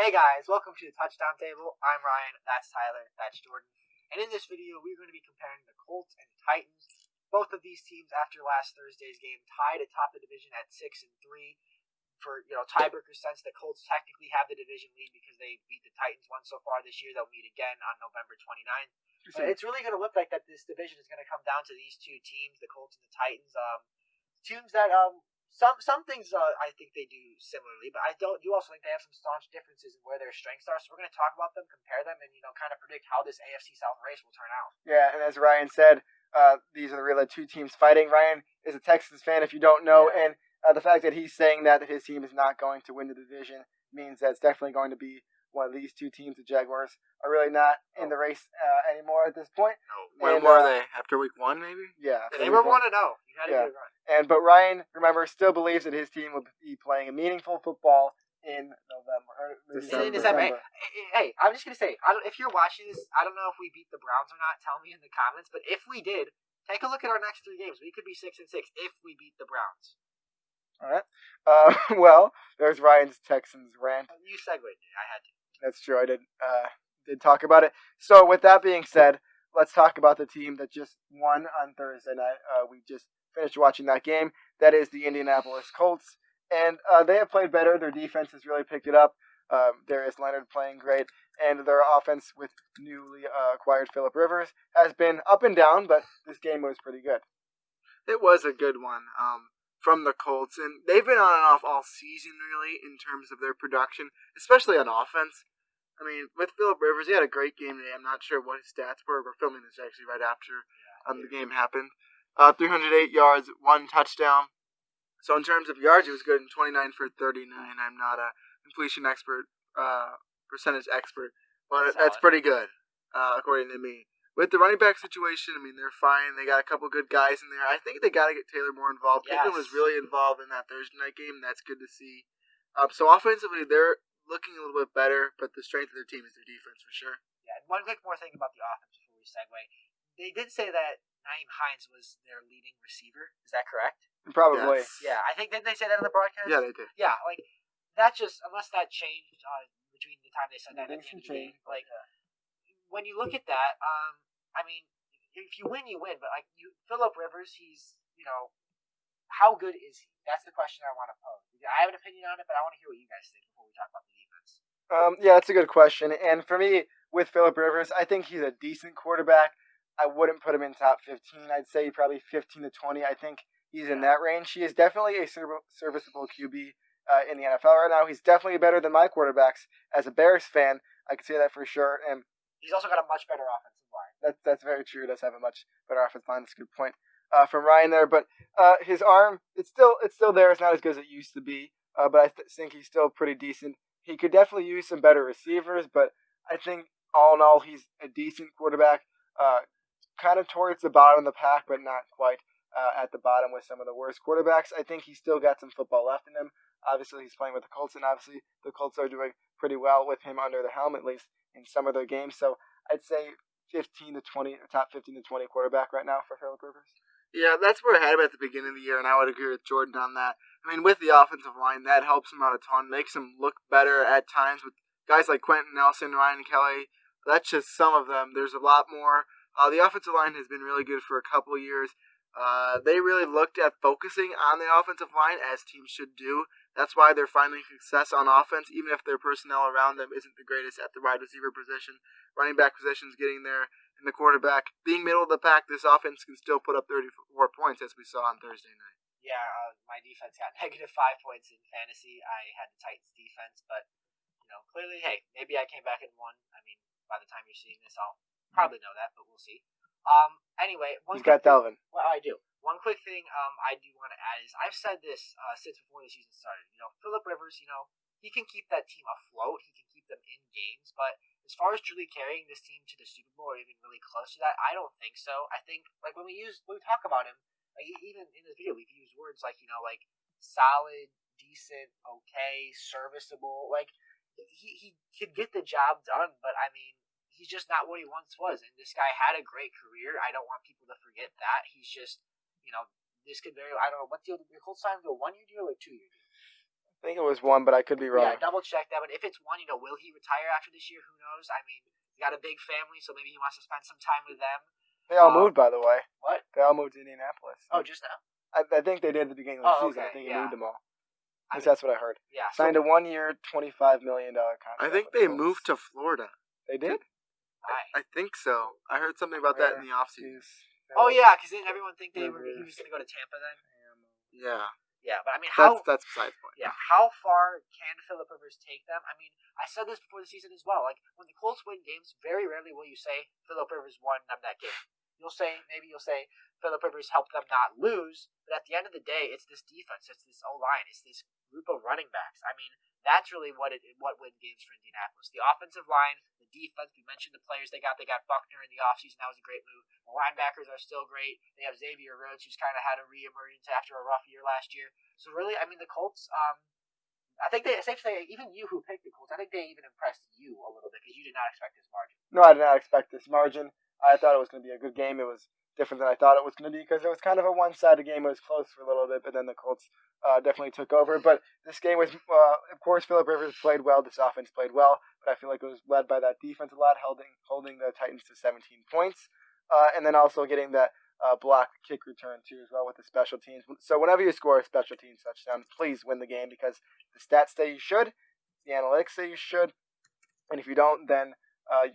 Hey guys, welcome to the Touchdown Table. I'm Ryan, that's Tyler, that's Jordan. And in this video, we're going to be comparing the Colts and the Titans. Both of these teams, after last Thursday's game, tied atop the division at 6-3. For tiebreaker sense, the Colts technically have the division lead because they beat the Titans once so far this year. They'll meet again on November 29th. But it's really going to look like that this division is going to come down to these two teams, the Colts and the Titans. Teams that some things I think they do similarly, but I do also think they have some staunch differences in where their strengths are. So we're going to talk about them, compare them, and kind of predict how this AFC South race will turn out. Yeah, and as Ryan said, these are really two teams fighting. Ryan is a Texans fan, if you don't know, and the fact that he's saying that his team is not going to win the division means that it's definitely going to be one of these two teams. The Jaguars are really not in the race anymore at this point. No. When were they? After week 1, maybe? Yeah. They were 1-0. You had a good run. But Ryan, remember, still believes that his team will be playing a meaningful football in November. December. Hey, I'm just going to say, if you're watching this, I don't know if we beat the Browns or not. Tell me in the comments. But if we did, take a look at our next 3 games. We could be 6-6 if we beat the Browns. All right. Well, there's Ryan's Texans rant. You segued it. I had to. That's true. I did talk about it. So with that being said, let's talk about the team that just won on Thursday night. We just finished watching that game. That is the Indianapolis Colts. And they have played better. Their defense has really picked it up. Darius Leonard playing great. And their offense with newly acquired Phillip Rivers has been up and down, but this game was pretty good. It was a good one from the Colts. And they've been on and off all season, really, in terms of their production, especially on offense. I mean, with Phillip Rivers, he had a great game today. I'm not sure what his stats were. We're filming this actually right after the game happened. 308 yards, 1 touchdown. So in terms of yards, he was good in 29 for 39. I'm not a completion expert, percentage expert, but that's pretty good, according to me. With the running back situation, I mean, they're fine. They got a couple good guys in there. I think they got to get Taylor more involved. Yes. Pittman was really involved in that Thursday night game. That's good to see. So offensively, they're looking a little bit better, but the strength of their team is their defense for sure. Yeah, and one quick more thing about the offense before we segue. They did say that Nyheim Hines was their leading receiver. Is that correct? Probably. Yes. Yeah, I think, didn't they say that on the broadcast? Yeah, they did. Yeah, like, that just, unless that changed between the time they said that and the end of the game, like, when you look at that, I mean, if you win, you win, but, like, Phillip Rivers, he's, how good is he? That's the question I want to pose. I have an opinion on it, but I want to hear what you guys think before we talk about the defense. Yeah, that's a good question. And for me, with Phillip Rivers, I think he's a decent quarterback. I wouldn't put him in top 15. I'd say probably 15 to 20. I think he's in that range. He is definitely a serviceable QB in the NFL right now. He's definitely better than my quarterbacks. As a Bears fan, I can say that for sure. And he's also got a much better offensive line. That's very true. He does have a much better offensive line. That's a good point from Ryan there. But his arm, it's still there. It's not as good as it used to be. But I think he's still pretty decent. He could definitely use some better receivers, but I think all in all, he's a decent quarterback. Kind of towards the bottom of the pack, but not quite at the bottom with some of the worst quarterbacks. I think he's still got some football left in him. Obviously, he's playing with the Colts, and obviously the Colts are doing pretty well with him under the helm, at least in some of their games. So I'd say 15 to 20, top 15 to 20 quarterback right now for Phillip Rivers. Yeah, that's where I had him at the beginning of the year, and I would agree with Jordan on that. I mean, with the offensive line, that helps him out a ton, makes him look better at times with guys like Quentin Nelson, Ryan Kelly. That's just some of them. There's a lot more. The offensive line has been really good for a couple of years. They really looked at focusing on the offensive line, as teams should do. That's why they're finding success on offense, even if their personnel around them isn't the greatest at the wide receiver position. Running back position is getting there, and the quarterback being middle of the pack, this offense can still put up 34 points, as we saw on Thursday night. Yeah, my defense got -5 points in fantasy. I had the Titans defense, but, clearly, hey, maybe I came back and won. I mean, by the time you're seeing this, I'll probably know that, but we'll see. Anyway, he's got Dalvin. Well, I do. One quick thing I do want to add is I've said this since before the season started. Phillip Rivers, he can keep that team afloat. He can keep them in games. But as far as truly carrying this team to the Super Bowl or even really close to that, I don't think so. I think, like, when we talk about him, like, even in this video, we've used words like, like solid, decent, okay, serviceable. Like, he could get the job done, but I mean, he's just not what he once was. And this guy had a great career. I don't want people to forget that. He's just, this could very, I don't know, what deal did the Colts sign him to? A 1-year deal or a 2-year deal? I think it was 1, but I could be wrong. Yeah, double check that. But if it's 1, will he retire after this year? Who knows? I mean, he's got a big family, so maybe he wants to spend some time with them. They all moved, by the way. What? They all moved to Indianapolis. Oh, just now? I think they did at the beginning of the season. Okay, I think he moved them all. I mean, That's what I heard. Yeah. Signed a 1-year, $25 million contract. I think they moved to Florida. They did? I think so. I heard something about that in the offseason. Oh, yeah, because didn't everyone think he was going to go to Tampa then? Yeah. Yeah, but I mean, that's besides the point. Yeah, how far can Phillip Rivers take them? I mean, I said this before the season as well. Like, when the Colts win games, very rarely will you say Phillip Rivers won them that game. You'll say Phillip Rivers helped them not lose, but at the end of the day, it's this defense, it's this O-line, it's this group of running backs. I mean, that's really what wins games for Indianapolis. The offensive line, the defense, we mentioned the players they got. They got Buckner in the offseason. That was a great move. The linebackers are still great. They have Xavier Rhodes, who's kind of had a re-emergence after a rough year last year. So really, I mean, the Colts, I think it's safe to say, even you who picked the Colts, I think they even impressed you a little bit because you did not expect this margin. No, I did not expect this margin. I thought it was going to be a good game. It was different than I thought it was going to be because it was kind of a one-sided game. It was close for a little bit, but then the Colts definitely took over. But this game was, of course, Phillip Rivers played well. This offense played well, but I feel like it was led by that defense a lot, holding the Titans to 17 points, and then also getting that block kick return too as well with the special teams. So whenever you score a special teams touchdown, please win the game because the stats say you should, the analytics say you should, and if you don't, then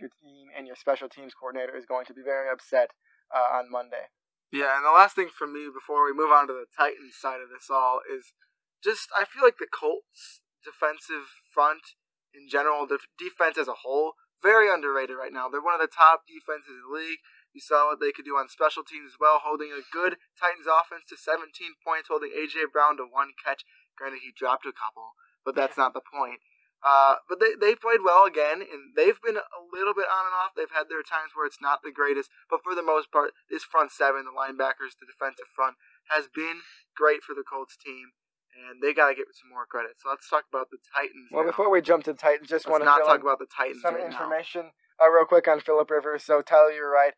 your team and your special teams coordinator is going to be very upset on Monday. Yeah, and the last thing for me before we move on to the Titans side of this all is just I feel like the Colts defensive front in general, the defense as a whole, very underrated right now. They're one of the top defenses in the league. You saw what they could do on special teams as well, holding a good Titans offense to 17 points, holding A.J. Brown to 1 catch. Granted, he dropped a couple, but that's not the point. But they played well again, and they've been a little bit on and off. They've had their times where it's not the greatest, but for the most part, this front seven, the linebackers, the defensive front, has been great for the Colts team, and they got to get some more credit. So let's talk about the Titans. Well, now. Before we jump to the Titans, just want to talk about the Titans some right information real quick on Phillip Rivers. So Tyler, you're right.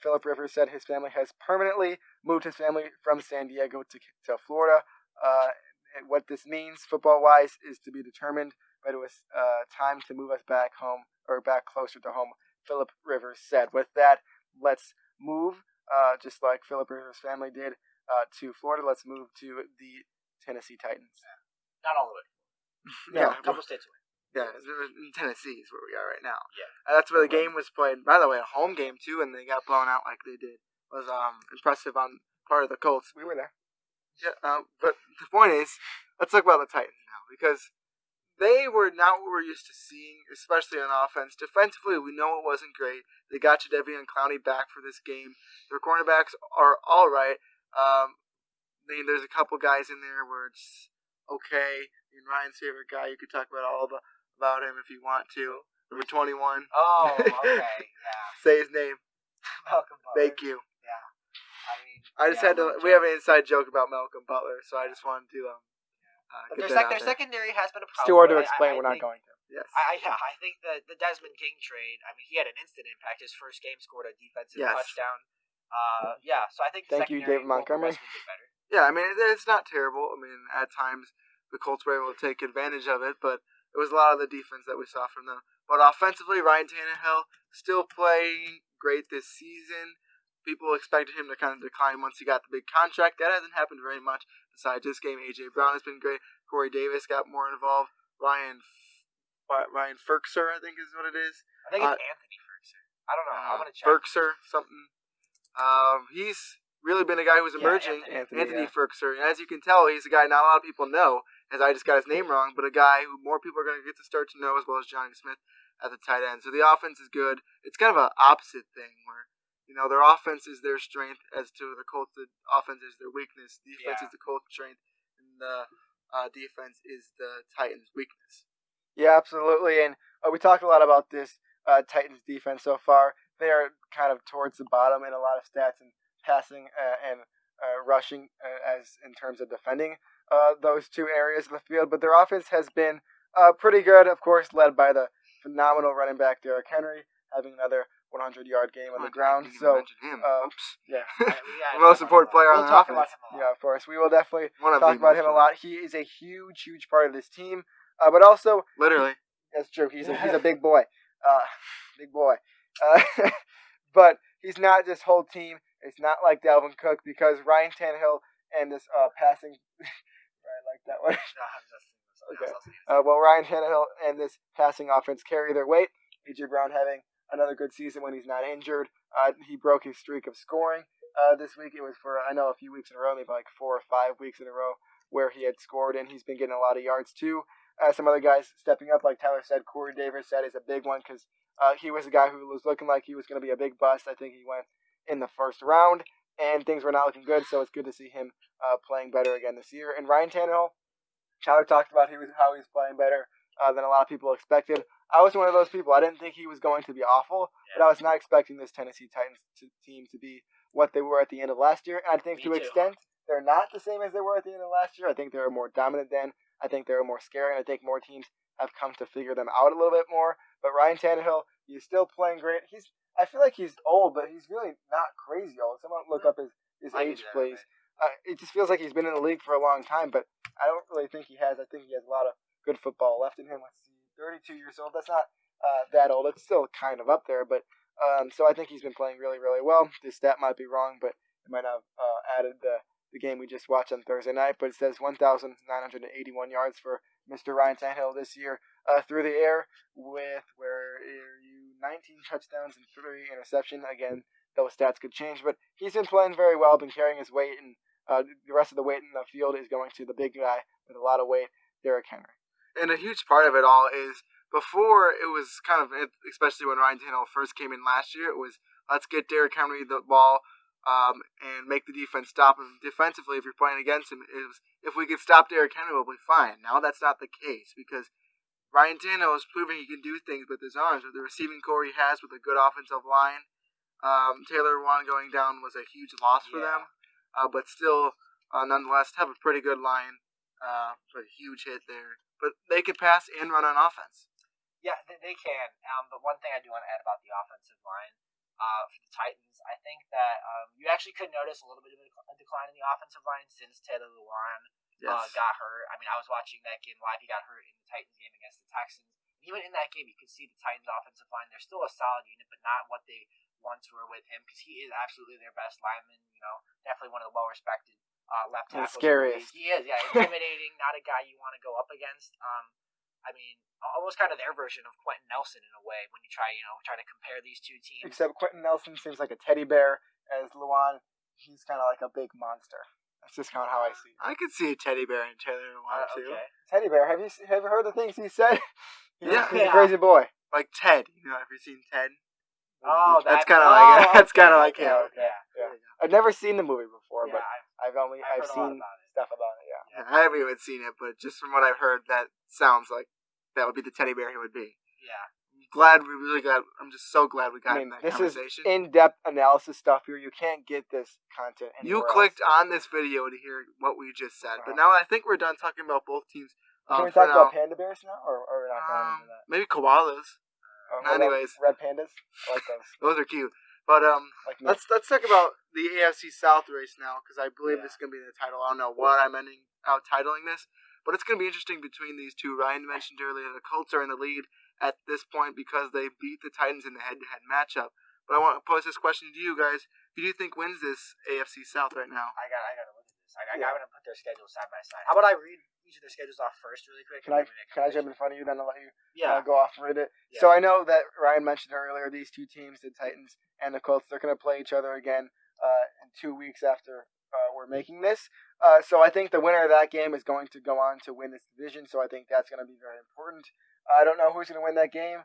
Phillip Rivers said his family has permanently moved his family from San Diego to Florida. And what this means, football-wise, is to be determined. But it was time to move us back home, or back closer to home, Phillip Rivers said. With that, let's move, just like Phillip Rivers' family did, to Florida. Let's move to the Tennessee Titans. Not all the way. Yeah, a couple states away. Yeah, in Tennessee is where we are right now. Yeah. That's where the game was played. By the way, a home game, too, and they got blown out like they did. It was impressive on part of the Colts. We were there. Yeah, but the point is, let's talk about the Titans now, because they were not what we're used to seeing, especially on offense. Defensively, we know it wasn't great. They got Jadeveon Clowney back for this game. Their cornerbacks are all right. There's a couple guys in there where it's okay. Ryan's favorite guy, you could talk about about him if you want to. Number 21. Oh, okay, yeah. Say his name. Malcolm Butler. Thank you. Yeah. I just had to. We have an inside joke about Malcolm Butler, so I just wanted to. But their secondary has been a problem. Stuart to explain, we're not going to. Yes. I think the Desmond King trade, I mean, he had an instant impact. His first game scored a defensive touchdown. So I think Thank you, David Montgomery. Better. Yeah, I mean, it's not terrible. I mean, at times the Colts were able to take advantage of it, but it was a lot of the defense that we saw from them. But offensively, Ryan Tannehill still playing great this season. People expected him to kind of decline once he got the big contract. That hasn't happened very much. Besides this game, A.J. Brown has been great. Corey Davis got more involved. Ryan Ferkser, I think is what it is. I think it's Anthony Ferkser. I don't know. I'm going to check. Ferkser, something. He's really been a guy who's emerging. Anthony Ferkser. And as you can tell, he's a guy not a lot of people know, as I just got his name wrong, but a guy who more people are going to get to start to know, as well as Johnny Smith at the tight end. So the offense is good. It's kind of an opposite thing where, their offense is their strength, as to the Colts, the offense is their weakness. Defense is the Colts' strength, and the defense is the Titans' weakness. Yeah, absolutely. And we talked a lot about this Titans defense so far. They are kind of towards the bottom in a lot of stats and passing and rushing as in terms of defending those two areas of the field. But their offense has been pretty good, of course, led by the phenomenal running back Derrick Henry, having another 100-yard game on the I ground. didn't even So, mention him. Oops. yeah. The most important player on We'll the talk offense. about him a lot. Yeah, of course. We will definitely One of talk the about most him a lot. He is a huge, huge part of this team. But also, Literally. that's true. He's a big boy. Big boy. But he's not this whole team. It's not like Dalvin Cook because Ryan Tannehill and this passing. I like that one. Okay. Well, Ryan Tannehill and this passing offense carry their weight. A.J. Brown having another good season when he's not injured. He broke his streak of scoring this week. It was for, I know, a few weeks in a row, maybe like 4 or 5 weeks in a row where he had scored, and he's been getting a lot of yards too. Some other guys stepping up, like Tyler said, Corey Davis said, is a big one because he was a guy who was looking like he was going to be a big bust. I think he went in the first round, and things were not looking good, so it's good to see him playing better again this year. And Ryan Tannehill, Tyler talked about how he's playing better than a lot of people expected. I was one of those people. I didn't think he was going to be awful, but I was not expecting this Tennessee Titans team to be what they were at the end of last year. And I think to an extent, they're not the same as they were at the end of last year. I think they were more dominant then. I think they were more scary, and I think more teams have come to figure them out a little bit more. But Ryan Tannehill, he's still playing great. I feel like he's old, but he's really not crazy old. Someone look up his age, please. It just feels like he's been in the league for a long time, but I don't really think he has. I think he has a lot of good football left in him. Let's see, 32 years old. That's not that old. It's still kind of up there, but so I think he's been playing really, really well. This stat might be wrong, but it might not have added the game we just watched on Thursday night, but it says 1,981 yards for Mr. Ryan Tannehill this year through the air with 19 touchdowns and 3 interceptions. Again, those stats could change, but he's been playing very well, been carrying his weight, and the rest of the weight in the field is going to the big guy with a lot of weight, Derrick Henry. And a huge part of it all is before it was kind of, especially when Ryan Tannehill first came in last year, it was let's get Derrick Henry the ball and make the defense stop him defensively. If you're playing against him, if we could stop Derrick Henry, we'll be fine. Now that's not the case because Ryan Tannehill is proving he can do things with his arms. With the receiving core he has with a good offensive line, Taylor Lewan going down was a huge loss for them, but still, nonetheless, have a pretty good line. A huge hit there. But they can pass and run on offense. Yeah, they can. But one thing I do want to add about the offensive line for the Titans, I think that you actually could notice a little bit of a decline in the offensive line since Taylor Lewan got hurt. I mean, I was watching that game live. He got hurt in the Titans game against the Texans. Even in that game, you could see the Titans' offensive line. They're still a solid unit, but not what they once were with him because he is absolutely their best lineman. Definitely one of the well-respected left tackles. Scariest. He is, intimidating. Not a guy you want to go up against. I mean, almost kind of their version of Quentin Nelson in a way when you try to compare these two teams. Except Quentin Nelson seems like a teddy bear, as Lewan, he's kind of like a big monster. That's just kind of how I see it. I could see a teddy bear in Taylor Lewan too. Okay. Teddy bear, have you heard the things he said? He's a Yeah. crazy boy. Like Ted. Have you seen Ted? Oh, that's kind of like that's kind of like him. Yeah. I've never seen the movie before, but I've heard seen stuff about it. Yeah. I haven't even seen it, but just from what I've heard, that sounds like that would be the teddy bear he would be. Yeah. I'm just so glad we got in that conversation. This is in-depth analysis stuff here. You can't get this content anywhere You clicked on this video to hear what we just said, but now I think we're done talking about both teams. Can we talk about panda bears now, or we're not going into that? Maybe koalas. Anyways, red pandas. I like those. Those are cute. But let's talk about the AFC South race now, because I believe this is going to be the title. I don't know what I'm ending out titling this, but it's going to be interesting between these two. Ryan mentioned earlier the Colts are in the lead at this point because they beat the Titans in the head-to-head matchup. But I want to pose this question to you guys. Who do you think wins this AFC South right now? I got to look at this. I'm going to put their schedules side by side. How about I read each of their schedules off first really quick? Can I jump in front of you, then I'll let you go off and read it? Yeah. So I know that Ryan mentioned earlier these two teams, the Titans and the Colts, they're going to play each other again in 2 weeks after we're making this. So I think the winner of that game is going to go on to win this division, so I think that's going to be very important. I don't know who's going to win that game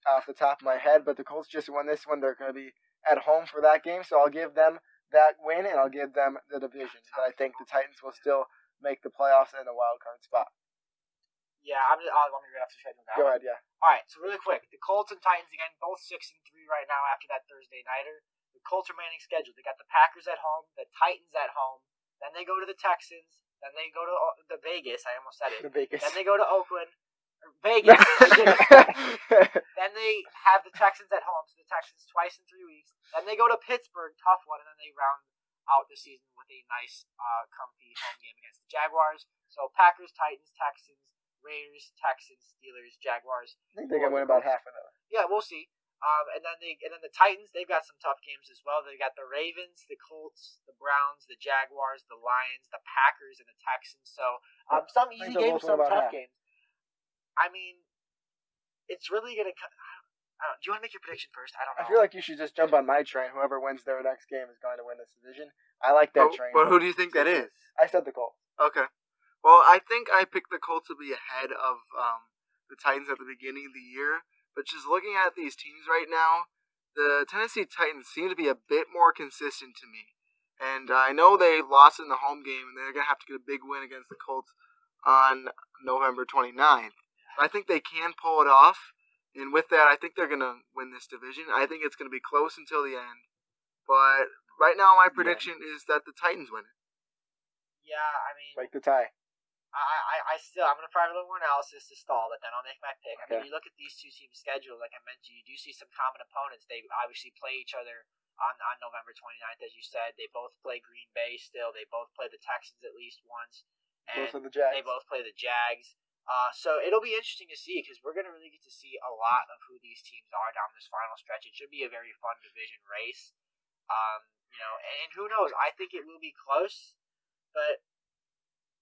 off the top of my head, but the Colts just won this one. They're going to be at home for that game, so I'll give them that win, and I'll give them the division. But I think the Titans will still make the playoffs and a wild card spot. Yeah, I'll let me read off the schedule now. Go ahead, yeah. All right, so really quick, the Colts and Titans again, both 6-3 right now after that Thursday nighter. The Colts remaining schedule: they got the Packers at home, the Titans at home, then they go to the Texans, then they go to the Vegas. I almost said it. The Vegas. Then they go to Oakland. Vegas. Then they have the Texans at home. So the Texans twice in 3 weeks. Then they go to Pittsburgh, tough one, and then they round out the season with a nice, comfy home game against the Jaguars. So Packers, Titans, Texans, Raiders, Texans, Steelers, Jaguars. I think they're gonna win about half of those. Yeah, we'll see. And then the Titans, they've got some tough games as well. They got the Ravens, the Colts, the Browns, the Jaguars, the Lions, the Packers, and the Texans. So some easy games, some tough games. I mean, it's really gonna. Do you want to make your prediction first? I don't know. I feel like you should just jump on my train. Whoever wins their next game is going to win this division. I like that train. But who do you think that is? I said the Colts. Okay. Well, I think I picked the Colts to be ahead of the Titans at the beginning of the year. But just looking at these teams right now, the Tennessee Titans seem to be a bit more consistent to me. And I know they lost in the home game, and they're going to have to get a big win against the Colts on November 29th. But I think they can pull it off. And with that, I think they're going to win this division. I think it's going to be close until the end. But right now, my prediction is that the Titans win it. Yeah, I mean... Like the tie. I'm going to provide a little more analysis to stall, but then I'll make my pick. Okay. I mean, you look at these two teams' schedule, like I mentioned, you do see some common opponents. They obviously play each other on November 29th, as you said. They both play Green Bay still. They both play the Texans at least once. And both of the Jags. They both play the Jags. So it'll be interesting to see because we're going to really get to see a lot of who these teams are down this final stretch. It should be a very fun division race. And who knows? I think it will be close, but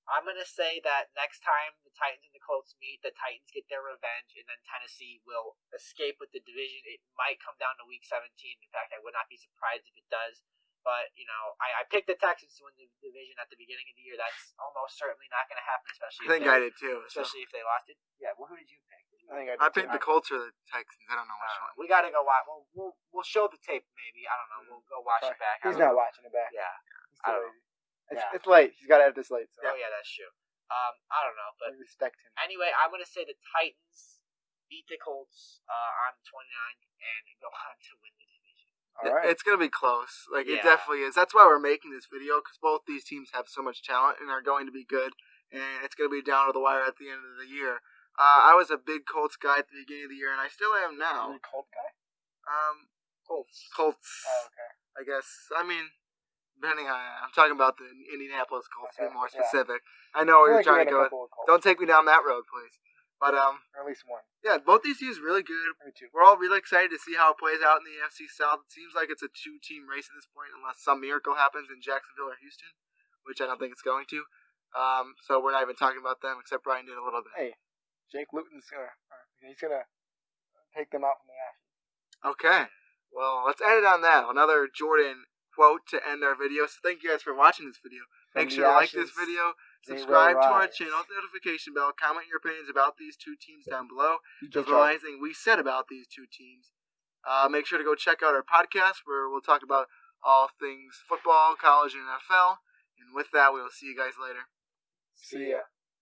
I'm going to say that next time the Titans and the Colts meet, the Titans get their revenge, and then Tennessee will escape with the division. It might come down to Week 17. In fact, I would not be surprised if it does. But, I picked the Texans to win the division at the beginning of the year. That's almost certainly not going to happen, especially I think I did too. Especially if they lost it. Yeah, well, who did you pick? I picked the Colts or the Texans. I don't know which one. We got to go watch. We'll show the tape maybe. I don't know. We'll go watch it back. He's not watching it back. Yeah. I don't know. It's late. He's got to edit this late. So. Oh, yeah, that's true. I don't know. But I respect him. Anyway, I'm going to say the Titans beat the Colts on the 29th and go on to win the division. All right. It's going to be close. It definitely is. That's why we're making this video, because both these teams have so much talent and are going to be good. And it's going to be down to the wire at the end of the year. I was a big Colts guy at the beginning of the year, and I still am now. Are you a Colt guy? Colts. Oh, okay. I guess. I mean, depending on, I'm talking about the Indianapolis Colts, to be more specific. I know where you're trying to go. Don't take me down that road, please. But or at least one. Yeah, both these teams really good. Me too. We're all really excited to see how it plays out in the AFC South. It seems like it's a 2-team race at this point, unless some miracle happens in Jacksonville or Houston, which I don't think it's going to. So we're not even talking about them, except Brian did a little bit. Hey, Jake Luton's gonna take them out from the ashes. Okay. Well, let's end it on that. Another Jordan quote to end our video. So thank you guys for watching this video. Make sure to like this video, subscribe to our channel, hit the notification bell, comment your opinions about these two teams down below, as well as anything we said about these two teams. Make sure to go check out our podcast where we'll talk about all things football, college, and NFL. And with that, we will see you guys later. See ya.